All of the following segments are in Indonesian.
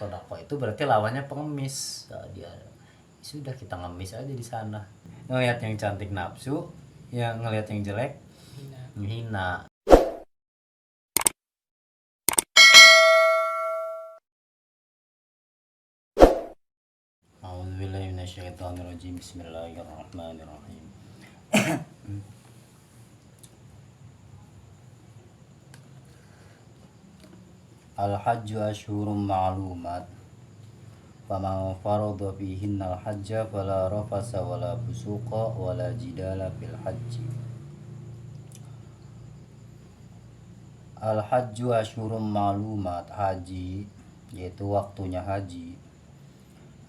sodako itu berarti lawannya pengemis. Nah, dia sudah kita ngemis aja di sana. Ngelihat yang cantik nafsu, yang ngelihat yang jelek menghina. A'udzubillahi minasyaitonirrajim. Bismillahirrahmanirrahim. Al-hajju asyhurum ma'lumat. Faman farada fihinna al-hajja fala rafasa wala fusuqa wala jidala fil hajji. Al-hajju asyhurum ma'lumat, haji yaitu waktunya haji.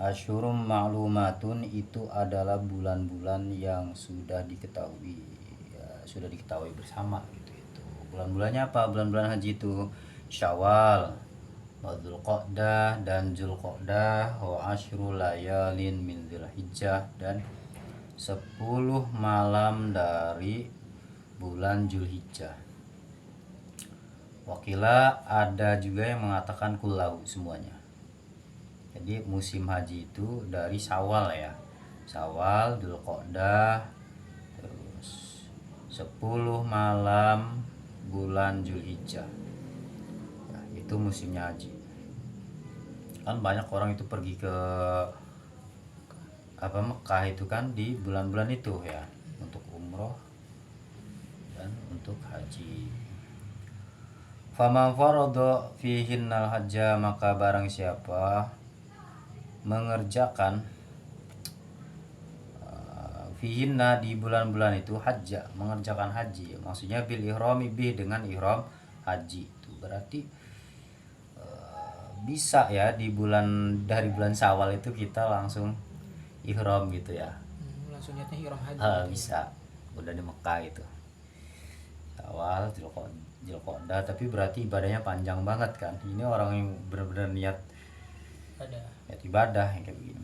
Asyhurum ma'lumatun itu adalah bulan-bulan yang sudah diketahui, ya, sudah diketahui bersama gitu itu. Bulan-bulannya apa? Bulan-bulan haji itu Syawal, Dzulqa'dah dan Dzulqa'dah, wa asyru layalin min Dzulhijjah, dan 10 malam dari bulan Dzulhijjah. Wakila ada juga yang mengatakan kulau semuanya. Jadi musim haji itu dari Syawal ya. Syawal, Dzulqa'dah, terus 10 malam bulan Dzulhijjah. Nah, itu musimnya haji. Kan banyak orang itu pergi ke Mekah itu kan di bulan-bulan itu ya, untuk umroh dan untuk haji. Faman farada fihinnal hajja, maka barang siapa mengerjakan fihinna di bulan-bulan itu hajja, mengerjakan haji, maksudnya bil ihrami bih, dengan ihram haji. Itu berarti bisa ya di dari bulan Syawal itu kita langsung ihram gitu ya. Langsung niatnya ihram haji. Bisa, udah di Mekah itu. Syawal, Dzulqa'dah, tapi berarti ibadahnya panjang banget kan. Ini orang yang benar-benar niat ibadah yang kayak begini.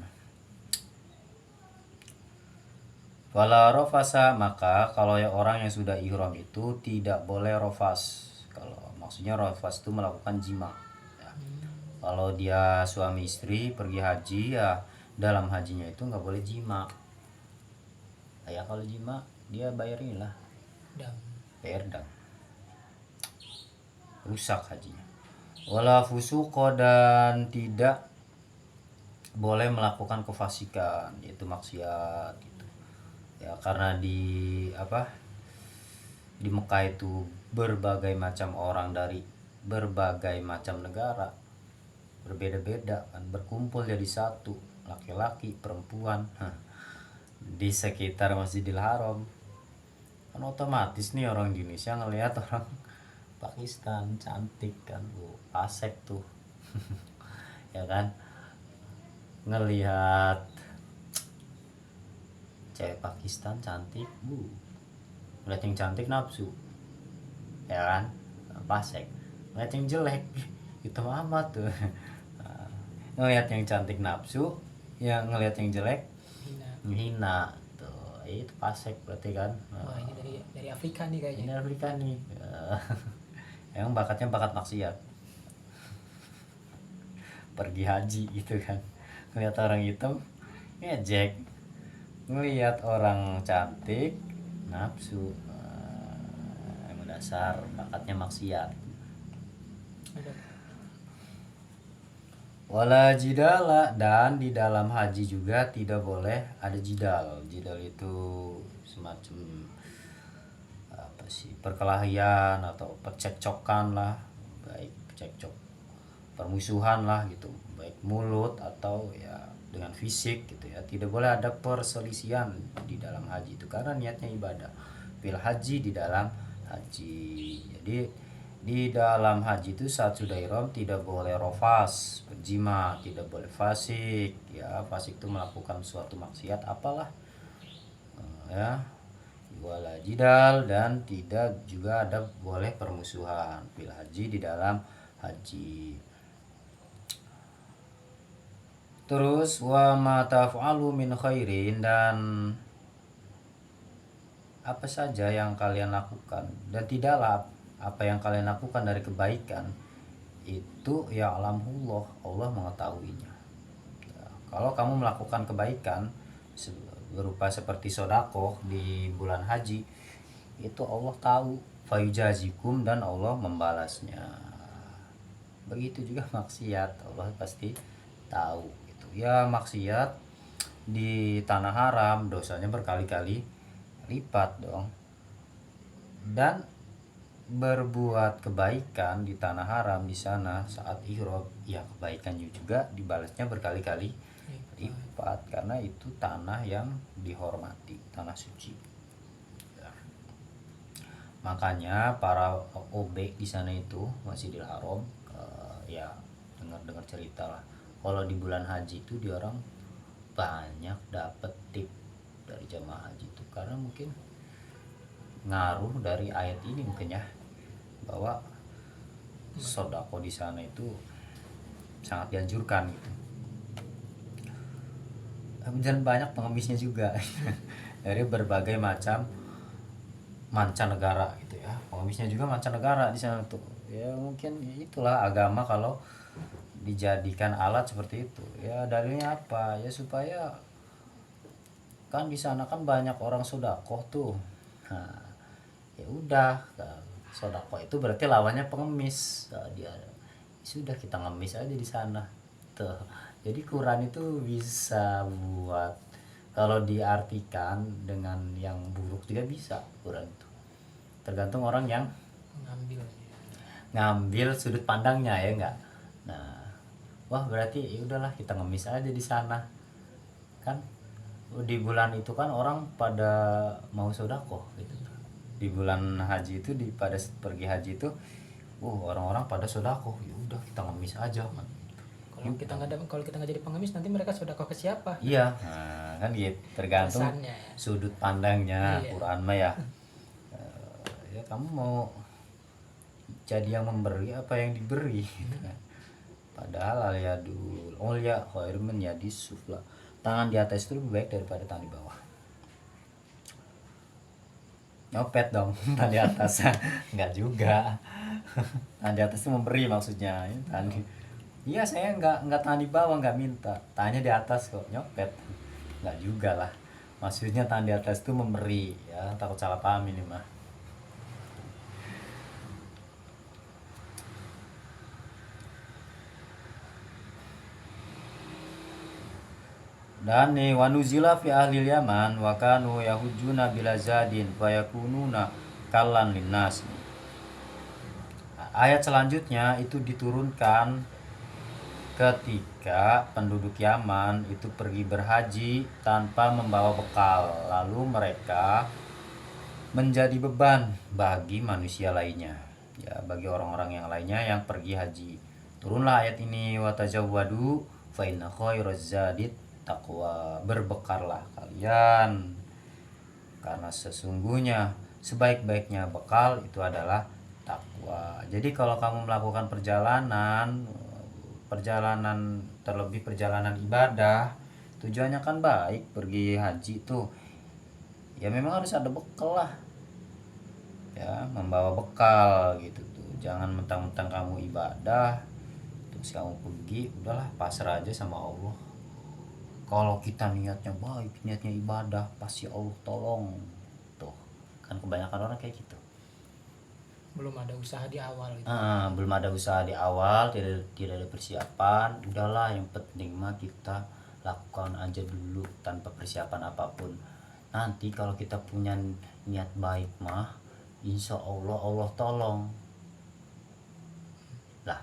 Wala rofasa, maka kalau ya orang yang sudah ihram itu tidak boleh rofas. Kalau maksudnya rofas itu melakukan jima. Ya. Kalau dia suami istri pergi haji, ya dalam hajinya itu nggak boleh jima. Ya kalau jima dia bayar inilah, bayar dam, rusak hajinya. Wala fusuqo, dan tidak boleh melakukan kefasikan, yaitu maksiat gitu. Ya karena di Mekah itu berbagai macam orang dari berbagai macam negara, berbeda-beda kan, berkumpul jadi satu, laki-laki, perempuan, di sekitar Masjidil Haram. Kan otomatis nih orang Indonesia ngelihat orang Pakistan cantik kan, pasek tuh. Ya kan, ngelihat cewek Pakistan cantik, ngeliat yang cantik nafsu, ya kan, pasek. Ngeliat yang jelek itu amat tuh. Ngeliat yang cantik nafsu, yang ngeliat yang jelek menghina tuh, itu pasek berarti kan. Wah, ini dari Afrika nih kayaknya. Ini Afrika nih. Emang bakatnya bakat maksiat, pergi haji gitu kan, ngeliat orang hitam ngejek, ngeliat orang cantik nafsu. Emang dasar bakatnya maksiat. Wala jidala, dan di dalam haji juga tidak boleh ada jidal. Jidal itu semacam perkelahian atau percekcokan lah, baik cekcok permusuhan lah gitu, baik mulut atau ya dengan fisik gitu ya. Tidak boleh ada perselisihan di dalam haji itu karena niatnya ibadah. Fil haji, di dalam haji. Jadi di dalam haji itu saat sudah ihram tidak boleh rofas, berjima, tidak boleh fasik. Ya, fasik itu melakukan suatu maksiat apalah, ya, wala jidal, dan tidak juga ada boleh permusuhan fil haji, di dalam haji. Terus wa ma taf'alu min khairin, dan apa saja yang kalian lakukan, dan tidaklah apa yang kalian lakukan dari kebaikan, itu ya alhamdulillah Allah mengetahuinya. Ya, kalau kamu melakukan kebaikan berupa seperti sodakoh di bulan haji, itu Allah tahu, fayujazikum, dan Allah membalasnya. Begitu juga maksiat, Allah pasti tahu gitu. Ya maksiat di tanah haram dosanya berkali-kali lipat dong. Dan berbuat kebaikan di tanah haram di sana saat ihram, ya kebaikannya juga dibalasnya berkali-kali lipat karena itu tanah yang dihormati, tanah suci. Ya. Makanya para OB di sana itu Masjidil Haram, ya dengar cerita lah, kalau di bulan haji itu dia orang banyak dapat tip dari jamaah haji itu karena mungkin ngaruh dari ayat ini mungkin ya, bahwa sodako di sana itu sangat dianjurkan gitu. Dan banyak pengemisnya juga dari berbagai macam mancanegara gitu ya, pengemisnya juga mancanegara di sana tuh. Ya mungkin itulah agama kalau dijadikan alat seperti itu. Ya dalilnya apa ya, supaya kan di sana kan banyak orang sodakoh tuh. Nah, ya udah, sodakoh itu berarti lawannya pengemis. Nah, dia sudah kita ngemis aja di sana tuh. Jadi Quran itu bisa buat, kalau diartikan dengan yang buruk juga bisa Quran itu, tergantung orang yang ngambil sudut pandangnya ya enggak. Nah, wah berarti ya udahlah kita ngemis aja di sana kan. Di bulan itu kan orang pada mau sedekah gitu. Di bulan haji itu, pada pergi haji itu orang-orang pada sedekah, ya udah kita ngemis aja kan. Kalau kita nggak jadi pengemis, nanti mereka sedekah ke siapa? Iya, nah, kan gitu, tergantung Pesannya, ya. sudut pandangnya. Iya. Quran mah ya, ya kamu mau jadi yang memberi apa yang diberi gitu kan. Padahal ya dulu ya khairun min yadis sufla, tangan di atas itu lebih baik daripada tangan di bawah. Nyopet dong tangan di atas. Enggak juga. Tangan di atas itu memberi maksudnya. Iya, saya enggak tangan di bawah, enggak minta, tangannya di atas kok, nyopet. Enggak juga lah, maksudnya tangan di atas itu memberi ya, takut salah paham ini mah. Dan nih wanuzila fi ahli Yaman wa kanu yahujuna bila zadin fa yakununa kallan linnas. Ayat selanjutnya itu diturunkan ketika penduduk Yaman itu pergi berhaji tanpa membawa bekal, lalu mereka menjadi beban bagi manusia lainnya, ya bagi orang-orang yang lainnya yang pergi haji. Turunlah ayat ini, watajawwadu fa inna khairaz zadit taqwa, berbekallah kalian karena sesungguhnya sebaik-baiknya bekal itu adalah takwa. Jadi kalau kamu melakukan perjalanan terlebih perjalanan ibadah, tujuannya kan baik, pergi haji tuh ya memang harus ada bekal lah ya, membawa bekal gitu tuh. Jangan mentang-mentang kamu ibadah terus kamu pergi, udahlah pasrah aja sama Allah. Kalau kita niatnya baik, niatnya ibadah, pasti Allah tolong tuh kan. Kebanyakan orang kayak gitu, Belum ada usaha di awal gitu. belum ada usaha di awal, tidak ada persiapan, udahlah yang penting mah kita lakukan aja dulu tanpa persiapan apapun. Nanti kalau kita punya niat baik mah insya Allah Allah tolong lah.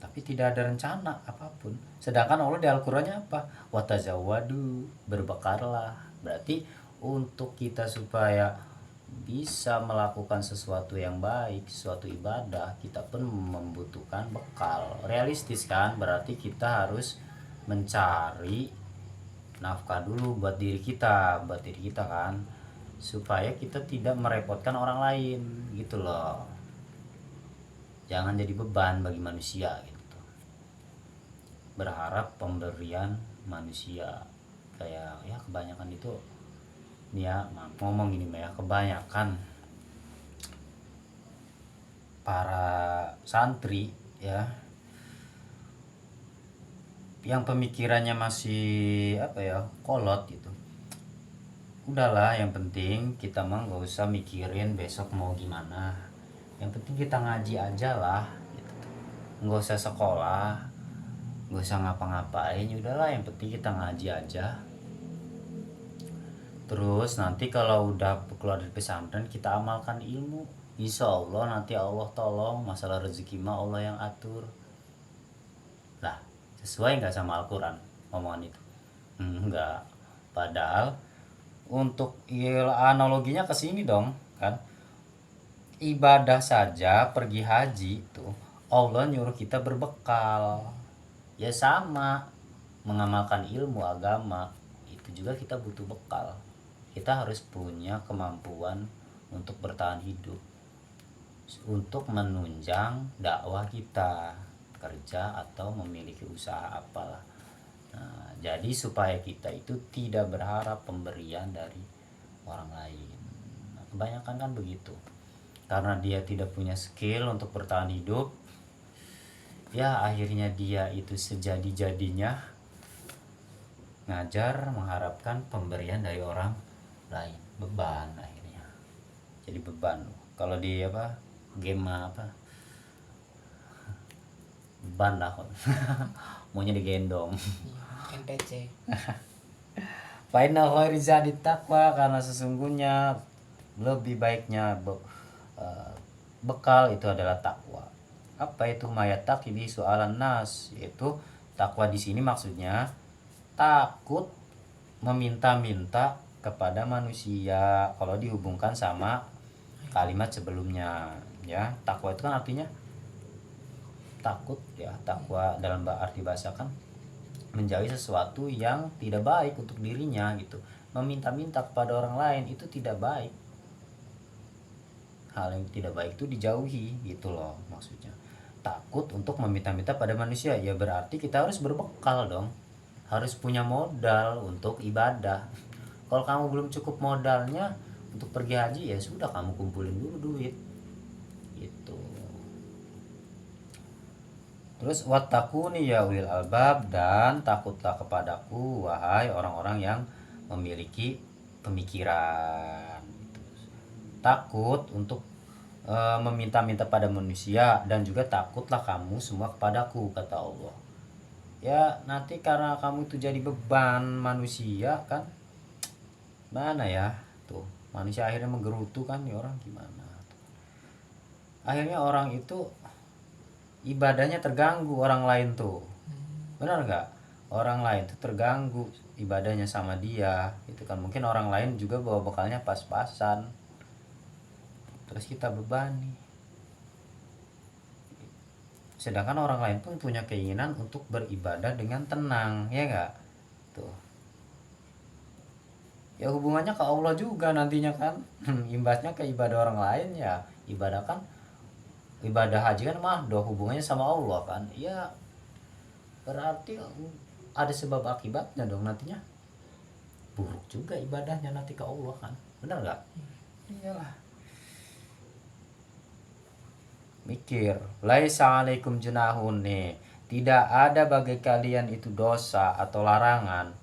Tapi tidak ada rencana apapun, sedangkan Allah di Al-Qur'annya apa, watazawwadu, berbekallah. Berarti untuk kita supaya bisa melakukan sesuatu yang baik, sesuatu ibadah, kita pun membutuhkan bekal. Realistis kan, berarti kita harus mencari nafkah dulu buat diri kita kan, supaya kita tidak merepotkan orang lain gitu loh. Jangan jadi beban bagi manusia gitu. Berharap pemberian manusia kayak ya kebanyakan itu nih ya, ngomong gini ya, kebanyakan para santri ya yang pemikirannya masih apa ya, kolot gitu, udahlah, yang penting kita mah nggak usah mikirin besok mau gimana, yang penting kita ngaji aja lah gitu. Nggak usah sekolah, nggak usah ngapa-ngapain, udahlah yang penting kita ngaji aja. Terus nanti kalau udah keluar dari pesantren kita amalkan ilmu, insya Allah nanti Allah tolong, masalah rezeki mah Allah yang atur lah. Sesuai nggak sama Al-Quran omongan itu? Enggak. Padahal untuk analoginya ke sini dong kan, ibadah saja pergi haji itu Allah nyuruh kita berbekal, ya sama mengamalkan ilmu agama itu juga kita butuh bekal. Kita harus punya kemampuan untuk bertahan hidup, untuk menunjang dakwah kita, kerja atau memiliki usaha apalah. Nah, jadi supaya kita itu tidak berharap pemberian dari orang lain. Nah, kebanyakan kan begitu. Karena dia tidak punya skill untuk bertahan hidup, ya akhirnya dia itu sejadi-jadinya ngajar mengharapkan pemberian dari orang lain. Beban akhirnya. Jadi beban. Kalau di apa? Game apa? Beban lah. Maunya digendong. NPC. Fainal khairi zadi taqwa, karena sesungguhnya lebih baiknya bekal itu adalah takwa. Apa itu mayat takibi soalan nas? Yaitu takwa di sini maksudnya takut meminta-minta kepada manusia. Kalau dihubungkan sama kalimat sebelumnya, ya takwa itu kan artinya takut, ya takwa dalam arti bahasa kan menjauhi sesuatu yang tidak baik untuk dirinya gitu. Meminta-minta kepada orang lain itu tidak baik, hal yang tidak baik itu dijauhi gitu loh maksudnya. Takut untuk meminta-minta pada manusia, ya berarti kita harus berbekal dong, harus punya modal untuk ibadah. Kalau kamu belum cukup modalnya untuk pergi haji, ya sudah kamu kumpulin dulu duit gitu. Terus wattaquni ya ulil albab, dan takutlah kepadaku wahai orang-orang yang memiliki pemikiran. Takut untuk meminta-minta pada manusia, dan juga takutlah kamu semua kepadaku, kata Allah. Ya nanti karena kamu itu jadi beban manusia kan, mana ya tuh, manusia akhirnya menggerutu kan, ya orang gimana, akhirnya orang itu ibadahnya terganggu orang lain tuh, benar nggak? Orang lain tuh terganggu ibadahnya sama dia itu kan, mungkin orang lain juga bawa bekalnya pas-pasan, terus kita bebani, sedangkan orang lain pun punya keinginan untuk beribadah dengan tenang, ya nggak tuh. Ya hubungannya ke Allah juga nantinya kan. Imbasnya ke ibadah orang lain, ya ibadah kan, ibadah haji kan mah doh hubungannya sama Allah kan, ya berarti ada sebab akibatnya dong, nantinya buruk juga ibadahnya nanti ke Allah kan, benar nggak? Iyalah. Mikir, laisa alaikum junahun nih, tidak ada bagi kalian itu dosa atau larangan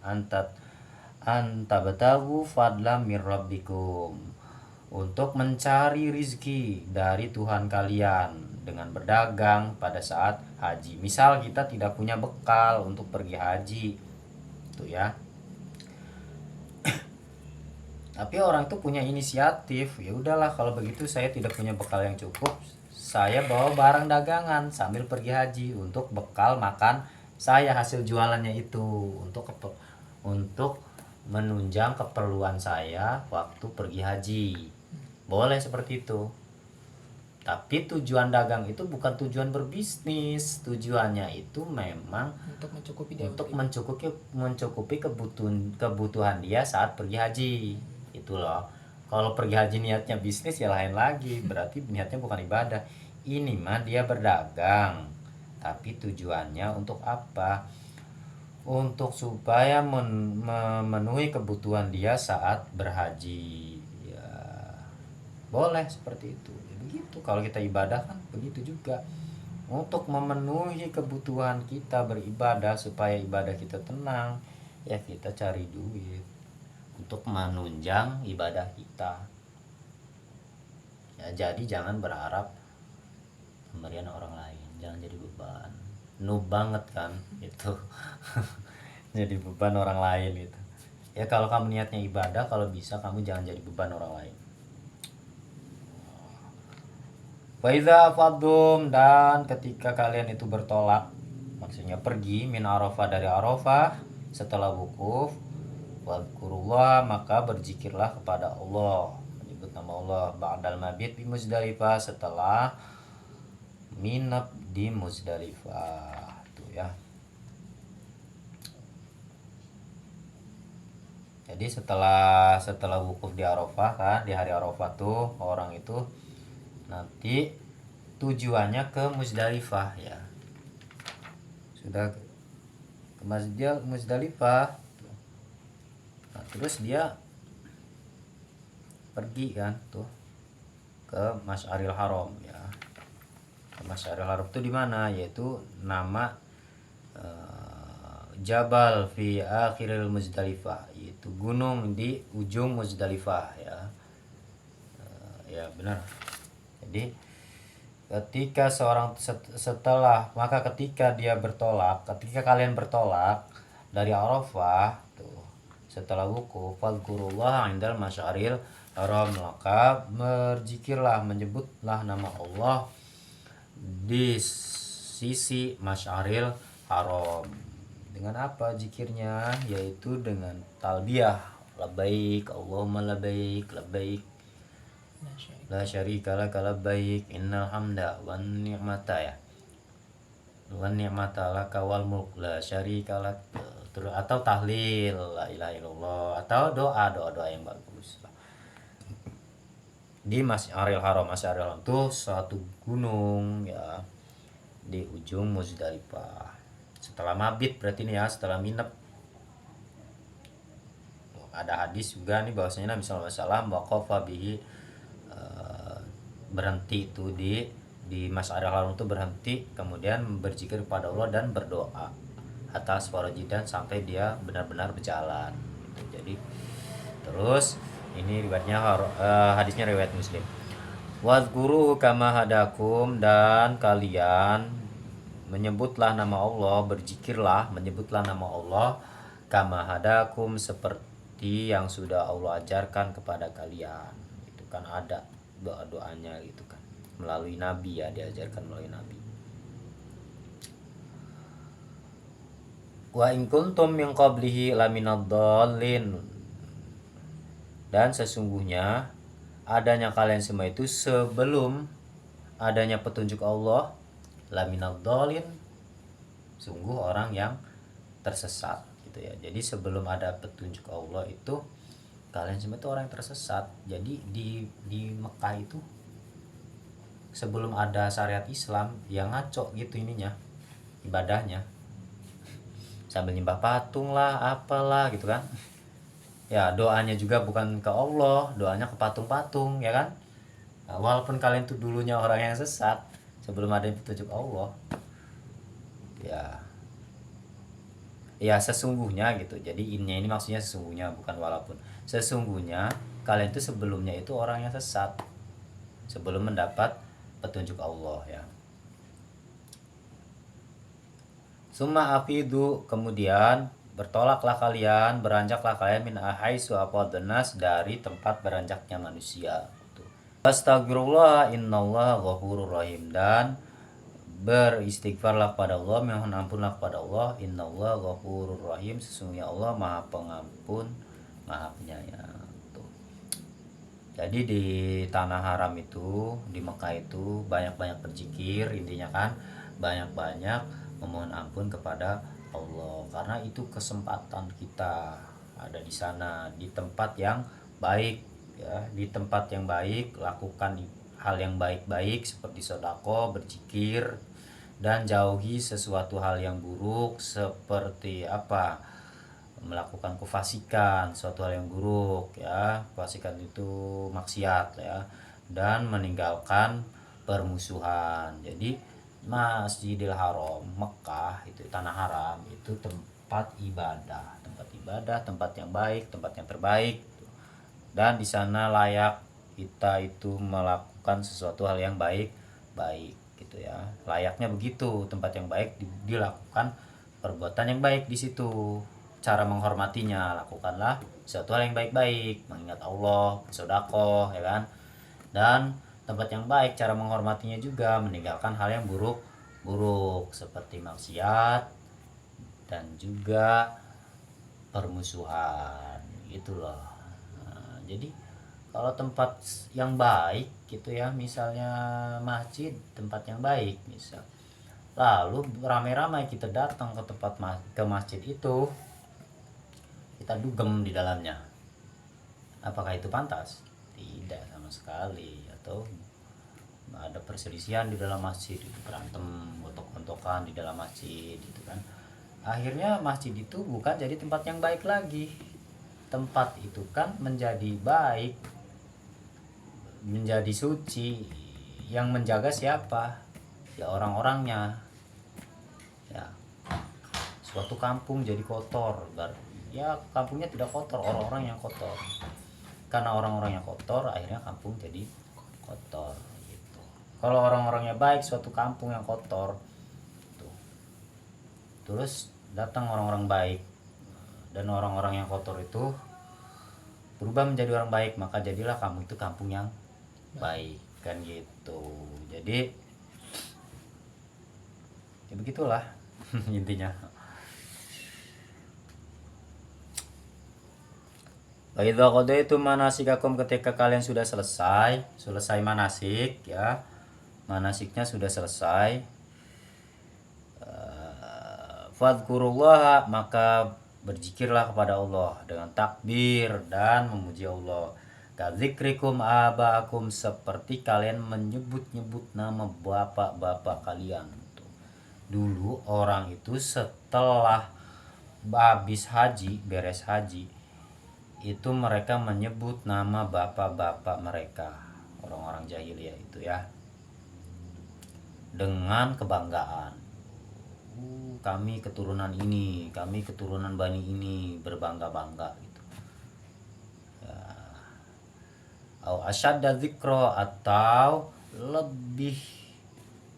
antabtagu fadlam mir rabbikum, untuk mencari rizki dari Tuhan kalian dengan berdagang pada saat haji. Misal kita tidak punya bekal untuk pergi haji tuh ya, tapi orang itu punya inisiatif, ya udahlah kalau begitu saya tidak punya bekal yang cukup, saya bawa barang dagangan sambil pergi haji untuk bekal makan saya hasil jualannya itu, untuk menunjang keperluan saya waktu pergi haji. Boleh seperti itu. Tapi tujuan dagang itu bukan tujuan berbisnis, tujuannya itu memang Untuk mencukupi dia, untuk mencukupi kebutuhan dia saat pergi haji. Itu loh. Kalau pergi haji niatnya bisnis ya lain lagi, berarti niatnya bukan ibadah. Ini mah dia berdagang, tapi tujuannya untuk apa? Untuk supaya memenuhi kebutuhan dia saat berhaji, ya boleh seperti itu. Ya begitu, kalau kita ibadah kan begitu juga, untuk memenuhi kebutuhan kita beribadah supaya ibadah kita tenang, ya kita cari duit untuk menunjang ibadah kita. Ya, jadi jangan berharap pemberian orang lain, jangan jadi beban. Noob banget kan itu. Jadi beban orang lain itu. Ya kalau kamu niatnya ibadah, kalau bisa kamu jangan jadi beban orang lain. Wa idza fadum, dan ketika kalian itu bertolak, maksudnya pergi min Arafah, dari Arafah, setelah wukuf, wadkurullah, maka berzikirlah kepada Allah, menyebut nama Allah, ba'dal mabit di Muzdalifah, setelah minap di Muzdalifah. Tuh ya. Jadi setelah wukuf di Arafah kan, di hari Arafah tuh orang itu nanti tujuannya ke Muzdalifah ya. Sudah ke Masjid Muzdalifah. Nah, terus dia pergi kan tuh ke Masy'aril Haram ya. Ke Masy'aril Haram itu di mana? Yaitu nama Jabal fi akhiril Muzdalifah, yaitu gunung di ujung Muzdalifah ya. Ya benar. Jadi ketika maka ketika dia bertolak, ketika kalian bertolak dari Arafah tuh, setelah wukuf, fadhkurullah indal masyaril haram, maka berzikirlah, menyebutlah nama Allah di sisi masyaril haram. Dengan apa zikirnya? Yaitu dengan talbiyah, labbaik Allahumma labbaik, labbaik la syarika laka labbaik, innal hamda wan ni'mata ya, wan ni'mata laka wal mulk la syarika lak, atau tahlil la ilaha illallah, atau doa yang bagus di Masy'aril Haram. Masy'aril Haram itu suatu gunung ya di ujung Muzdalifah. Setelah mabit berarti ini ya, setelah minep. Ada hadis juga nih bahwasanya Nabi sallallahu alaihi wasallam waqafa bihi, berhenti itu di Masy'aril Haram itu berhenti, kemudian berzikir kepada Allah dan berdoa atas warajidan sampai dia benar-benar berjalan gitu. Jadi terus ini riwayatnya hadisnya riwayat Muslim. Wadhkuru kama hadakum, dan kalian menyebutlah nama Allah, berzikirlah, menyebutlah nama Allah, kama hadakum, seperti yang sudah Allah ajarkan kepada kalian. Itu kan ada doa-doanya gitu kan, melalui nabi ya, diajarkan melalui nabi. Wa in kuntum min qablihi laminadhdallin, dan sesungguhnya adanya kalian semua itu sebelum adanya petunjuk Allah, laminadhdallin, sungguh orang yang tersesat gitu ya. Jadi sebelum ada petunjuk Allah itu kalian semua itu orang yang tersesat. Jadi di Mekah itu sebelum ada syariat Islam yang ngaco gitu ininya, ibadahnya sambil nyembah patung lah, apalah gitu kan ya. Doanya juga bukan ke Allah, doanya ke patung-patung ya kan. Nah, walaupun kalian tuh dulunya orang yang sesat sebelum ada petunjuk Allah ya sesungguhnya gitu. Jadi innya ini maksudnya sesungguhnya, bukan walaupun. Sesungguhnya kalian itu sebelumnya itu orang yang sesat sebelum mendapat petunjuk Allah ya. Summa afidu, kemudian bertolaklah kalian, beranjaklah kalian min ahaisu afadnas, dari tempat beranjaknya manusia. Astagfirullah innallaha ghafurur rahim, dan beristighfarlah kepada Allah, mohon ampunlah kepada Allah, innallaha ghafurur rahim, sesungguhnya Allah Maha Pengampun, Maha Penyayang. Tuh. Jadi di tanah haram itu, di Mekah itu banyak-banyak berzikir, intinya kan banyak-banyak memohon ampun kepada Allah, karena itu kesempatan kita ada di sana, di tempat yang baik ya. Di tempat yang baik lakukan hal yang baik-baik seperti sedekah, berzikir, dan jauhi sesuatu hal yang buruk seperti apa, melakukan kefasikan, suatu hal yang buruk ya. Kefasikan itu maksiat ya, dan meninggalkan permusuhan. Jadi Masjidil Haram Mekah itu tanah haram itu tempat ibadah, tempat yang baik, tempat yang terbaik, dan di sana layak kita itu melakukan sesuatu hal yang baik gitu ya. Layaknya begitu, tempat yang baik dilakukan perbuatan yang baik di situ. Cara menghormatinya, lakukanlah sesuatu hal yang baik-baik, mengingat Allah, bersedekah, ya kan. Dan tempat yang baik cara menghormatinya juga meninggalkan hal yang buruk seperti maksiat dan juga permusuhan gitu loh. Nah, jadi kalau tempat yang baik gitu ya, misalnya masjid, tempat yang baik misal, lalu ramai-ramai kita datang ke ke masjid itu, kita dugem di dalamnya, apakah itu pantas? Tidak sama sekali. Atau ada perselisihan di dalam masjid, berantem, gontok-gontokan di dalam masjid gitu kan, akhirnya masjid itu bukan jadi tempat yang baik lagi. Tempat itu kan menjadi baik, menjadi suci, yang menjaga siapa? Ya orang-orangnya. Ya, suatu kampung jadi kotor, ya kampungnya tidak kotor, orang-orang yang kotor. Karena orang-orang yang kotor, akhirnya kampung jadi kotor gitu. Kalau orang-orangnya baik, suatu kampung yang kotor tuh, terus datang orang-orang baik, dan orang-orang yang kotor itu berubah menjadi orang baik, maka jadilah kampung itu kampung yang baik kan gitu. Jadi ya begitulah intinya. Wa idza qadaitum manasikakum, ketika kalian sudah selesai manasik ya, manasiknya sudah selesai, fadhkurullaha, maka berzikirlah kepada Allah dengan takbir dan memuji Allah. Kadzikrikum abaakum, seperti kalian menyebut-nyebut nama bapak-bapak kalian. Dulu orang itu setelah habis haji, beres haji, itu mereka menyebut nama bapak-bapak mereka, orang-orang jahiliyah itu ya, dengan kebanggaan. Kami keturunan ini, kami keturunan Bani ini, berbangga-bangga gitu. Ya. Au asyadda dzikra, atau lebih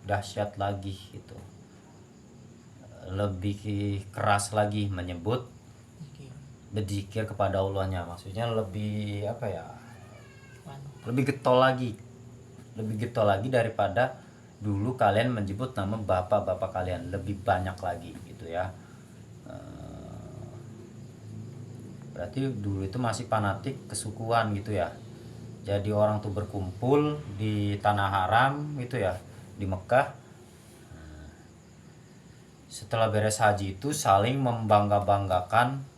dahsyat lagi gitu, lebih keras lagi menyebut, berzikir kepada Allahnya, maksudnya lebih apa ya, lebih getol lagi daripada dulu kalian menyebut nama bapak-bapak kalian, lebih banyak lagi gitu ya. Berarti dulu itu masih fanatik kesukuan gitu ya. Jadi orang tuh berkumpul di tanah haram gitu ya, di Mekah. Setelah beres haji itu saling membangga-banggakan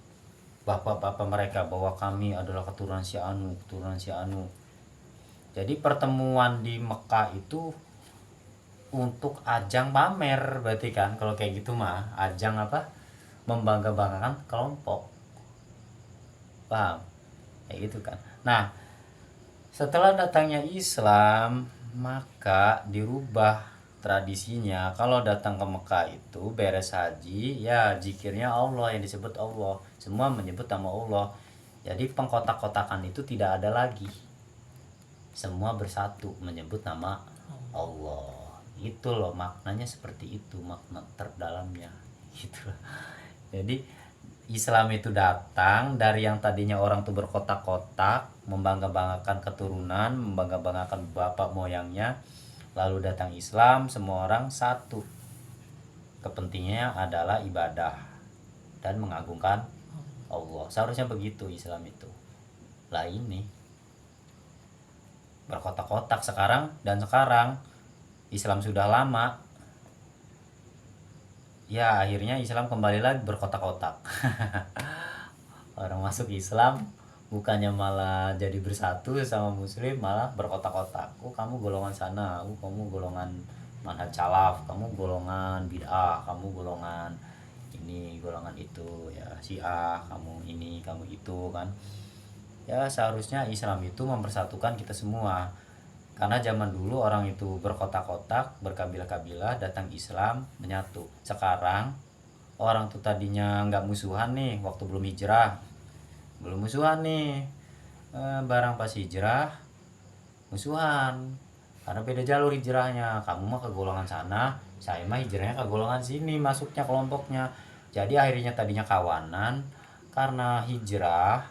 bapak-bapak mereka, bahwa kami adalah keturunan si anu, keturunan si anu. Jadi pertemuan di Mekah itu untuk ajang pamer, berarti kan kalau kayak gitu mah ajang apa, membangga-banggakan kelompok, paham kayak gitu kan. Nah, setelah datangnya Islam, maka dirubah tradisinya. Kalau datang ke Mekah itu beres haji ya, zikirnya Allah, yang disebut Allah, semua menyebut nama Allah. Jadi pengkotak-kotakan itu tidak ada lagi, semua bersatu menyebut nama Allah. Itu loh maknanya, seperti itu makna terdalamnya gitu. Jadi Islam itu datang dari yang tadinya orang tuh berkotak-kotak, membangga-banggakan keturunan, membangga-banggakan bapak moyangnya. Lalu datang Islam, semua orang satu, kepentingannya adalah ibadah dan mengagungkan Allah. Seharusnya begitu Islam itu. Lah ini berkotak-kotak sekarang Islam sudah lama, ya akhirnya Islam kembali lagi berkotak-kotak. Orang masuk Islam bukannya malah jadi bersatu sama muslim, malah berkotak-kotak. Oh kamu golongan sana, oh kamu golongan manhaj salaf, kamu golongan bid'ah, kamu golongan ini, golongan itu ya, Syiah, kamu ini, kamu itu kan. Ya seharusnya Islam itu mempersatukan kita semua. Karena zaman dulu orang itu berkotak-kotak, berkabilah-kabilah, datang Islam, menyatu. Sekarang orang tuh tadinya nggak musuhan nih waktu belum hijrah, belum musuhan nih, barang pas hijrah musuhan. Karena beda jalur hijrahnya, kamu mah ke golongan sana, saya mah hijrahnya ke golongan sini, masuknya kelompoknya. Jadi akhirnya tadinya kawanan, karena hijrah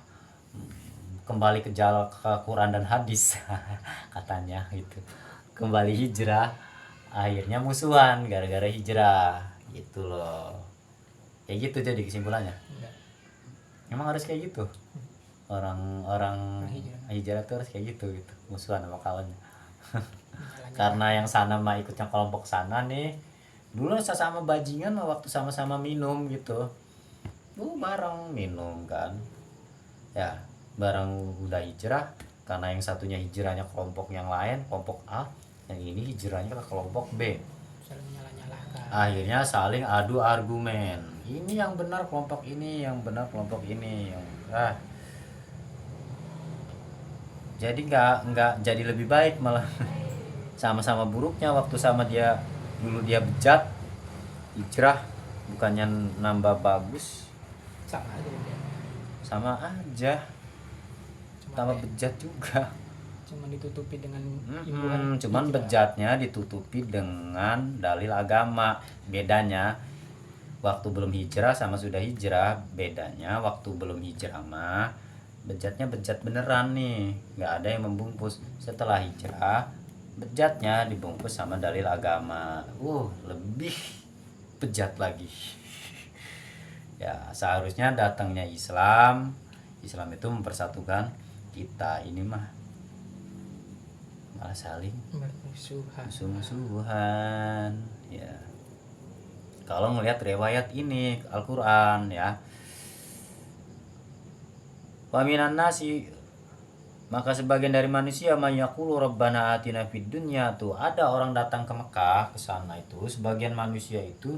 kembali ke Quran dan hadis katanya gitu, kembali hijrah akhirnya musuhan gara-gara hijrah gitu loh. Kayak gitu jadi kesimpulannya. Enggak. Emang harus kayak gitu, orang-orang Hijrah. hijrah tuh harus kayak gitu gitu, musuhan sama kawannya. Nyala-nyala. Karena yang sana mah ikutnya kelompok sana nih, dulu sama bajingan mah waktu sama-sama minum gitu, bareng minum kan ya, bareng udah hijrah, karena yang satunya hijrahnya kelompok yang lain, kelompok A, yang ini hijrahnya ke kelompok B, Saling nyala-nyalakan. akhirnya saling adu argumen, ini yang benar kelompok ini, yang benar kelompok ini, jadi nggak jadi lebih baik, malah sama-sama buruknya. Waktu sama dia dulu dia bejat, hijrah bukannya nambah bagus, Sama aja dia. sama aja tambah bejat juga. Cuma ditutupi dengan imbuhan Cuman hijrah. bejatnya ditutupi dengan dalil agama. Bedanya waktu belum hijrah sama sudah hijrah, bedanya waktu belum hijrah mah bejatnya bejat beneran nih, nggak ada yang membungkus. Setelah hijrah, bejatnya dibungkus sama dalil agama, lebih bejat lagi. Ya seharusnya datangnya Islam itu mempersatukan kita, ini mah malah saling Bermusuhan. musuh-musuhan ya. Kalau melihat riwayat ini Al-Quran ya, wa minan nasi, maka sebagian dari manusia mayaqulu rabbana atina fid dunya, tuh ada orang datang ke Mekah, ke sana itu sebagian manusia itu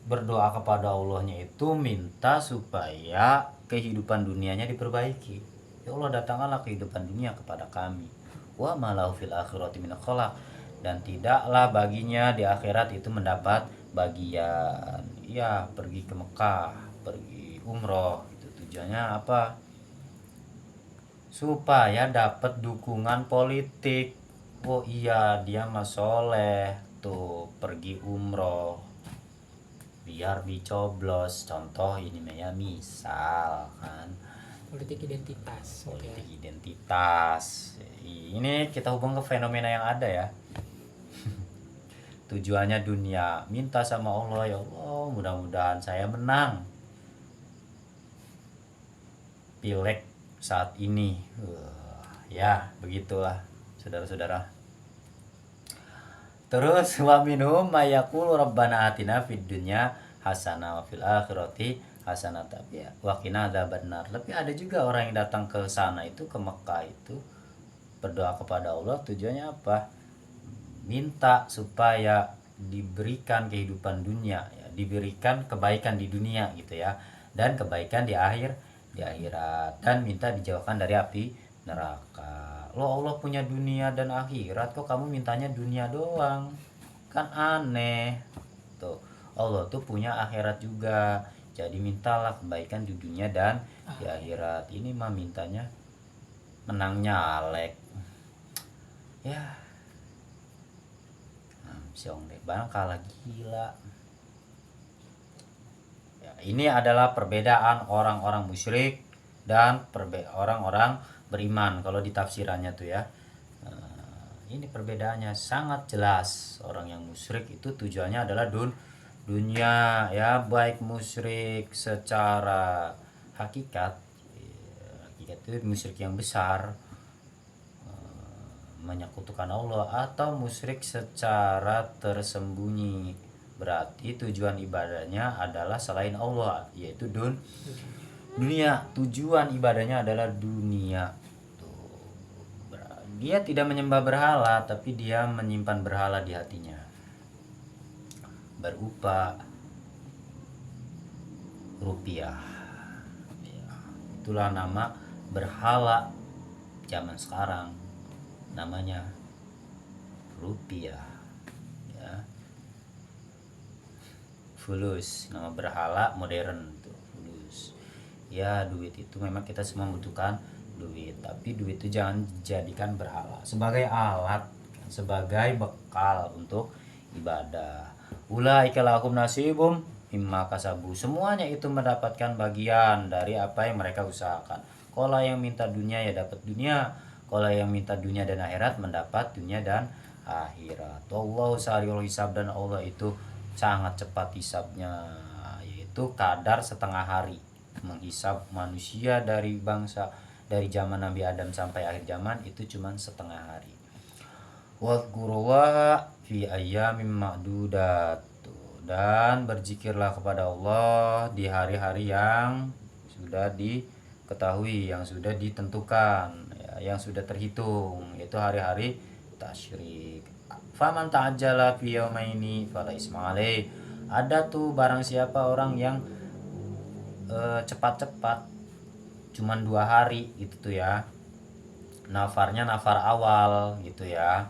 berdoa kepada Allahnya itu minta supaya kehidupan dunianya diperbaiki. Ya Allah, datanglah kehidupan dunia kepada kami. Wa malahu fil akhirati min khalaq, dan tidaklah baginya di akhirat itu mendapat bagian. Ya, pergi ke Mekah, pergi umroh, itu tujuannya apa? Supaya dapat dukungan politik. Oh iya, dia mah soleh tuh pergi umroh biar dicoblos. Contoh ini ya, misal kan Politik identitas. politik identitas. Ini kita hubung ke fenomena yang ada ya. Tujuannya dunia, minta sama Allah, ya Allah mudah-mudahan saya menang pileg saat ini. Ya begitulah saudara-saudara. Terus wa minhum mayaqulu rabbana atina fid dunya hasanah wa fil akhirati hasanah, tapi ya waqina adzabannar. Tapi ada juga orang yang datang ke sana itu, ke Mekah itu, berdoa kepada Allah, tujuannya apa? Minta supaya diberikan kehidupan dunia ya, diberikan kebaikan di dunia gitu ya, dan kebaikan di akhirat, dan minta dijauhkan dari api neraka. Loh, Allah punya dunia dan akhirat, kok kamu mintanya dunia doang? Kan aneh. Tuh, Allah tuh punya akhirat juga. Jadi mintalah kebaikan di dunia dan di akhirat. Ini mah mintanya menang nyalek. Ya. Siong deh, bang kalah gila. Ya, ini adalah perbedaan orang-orang musyrik dan orang-orang beriman kalau di tafsirannya tuh ya. Ini perbedaannya sangat jelas. Orang yang musyrik itu tujuannya adalah dunia ya, baik musyrik secara hakikat itu musyrik yang besar, menyekutukan Allah, atau musyrik secara tersembunyi, berarti tujuan ibadahnya adalah selain Allah, yaitu dunia. Tujuan ibadahnya adalah dunia. Dia tidak menyembah berhala, tapi dia menyimpan berhala di hatinya, berupa rupiah. Itulah nama berhala zaman sekarang, namanya rupiah ya. Fulus, nama berhala modern tuh, fulus. Ya, duit itu memang kita semua membutuhkan duit, tapi duit itu jangan jadikan berhala, sebagai alat, sebagai bekal untuk ibadah. Ulaika lahum nasibum mimma kasabu, semuanya itu mendapatkan bagian dari apa yang mereka usahakan. Kalau yang minta dunia ya dapat dunia, kalau yang minta dunia dan akhirat mendapat dunia dan akhirat. Allah sariul hisab, dan Allah itu sangat cepat hisabnya, yaitu kadar setengah hari menghisab manusia dari dari zaman Nabi Adam sampai akhir zaman itu cuma setengah hari. Wadhkurullaha fi ayyamin ma'dudat, dan berzikirlah kepada Allah di hari-hari yang sudah diketahui, yang sudah ditentukan ya, yang sudah terhitung, yaitu hari-hari tasyrik. Faman ta'ajjala fi yaumaini fala isma alaih. Ada tuh barang siapa orang yang cepat-cepat cuman 2 hari gitu tuh ya, nafarnya nafar awal gitu ya,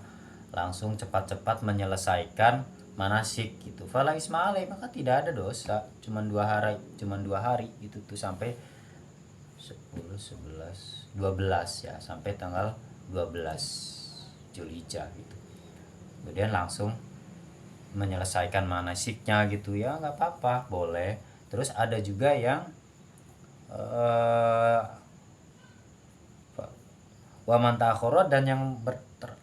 langsung cepat-cepat menyelesaikan manasik gitu, fala isma alaih, maka tidak ada dosa. Cuman 2 hari gitu tuh, sampai 10, 11, 12 ya, sampai tanggal 12 Zulhijjah gitu. Kemudian langsung menyelesaikan manasiknya gitu ya, nggak apa-apa, boleh. Terus ada juga yang waman ta'akhirah, dan yang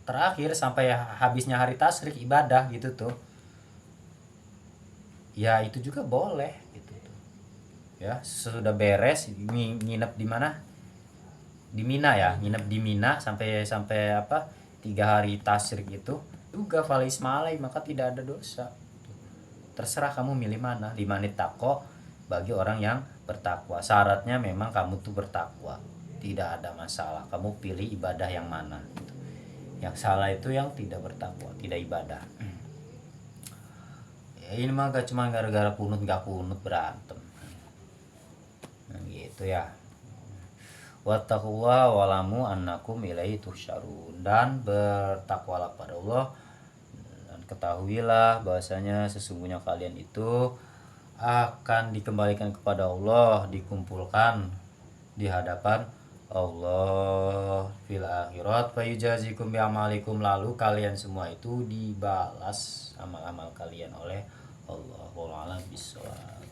terakhir sampai habisnya hari tasyrik ibadah gitu tuh ya, itu juga boleh gitu tuh ya. Sesudah beres nginep di mana, di Mina ya, nginep di Mina sampai 3 hari tasyrik itu juga fala isma alaih, maka tidak ada dosa. Terserah kamu milih mana. Limanit taqwa, bagi orang yang bertakwa. Syaratnya memang kamu tuh bertakwa, tidak ada masalah. Kamu pilih ibadah yang mana gitu. Yang salah itu yang tidak bertakwa, tidak ibadah. Ya, ini mah gak cuma gara-gara kunut gak kunut berantem. Nah, gitu ya. Wattaqullaha wa'lamu annakum ilaihi tuhsyarun, dan bertakwalah kepada Allah, dan ketahuilah bahwasanya sesungguhnya kalian itu akan dikembalikan kepada Allah, dikumpulkan di hadapan Allah fil akhirat fayujazikum bi'amalikum, lalu kalian semua itu dibalas amal-amal kalian oleh Allah. Wallahu a'lam bishawab.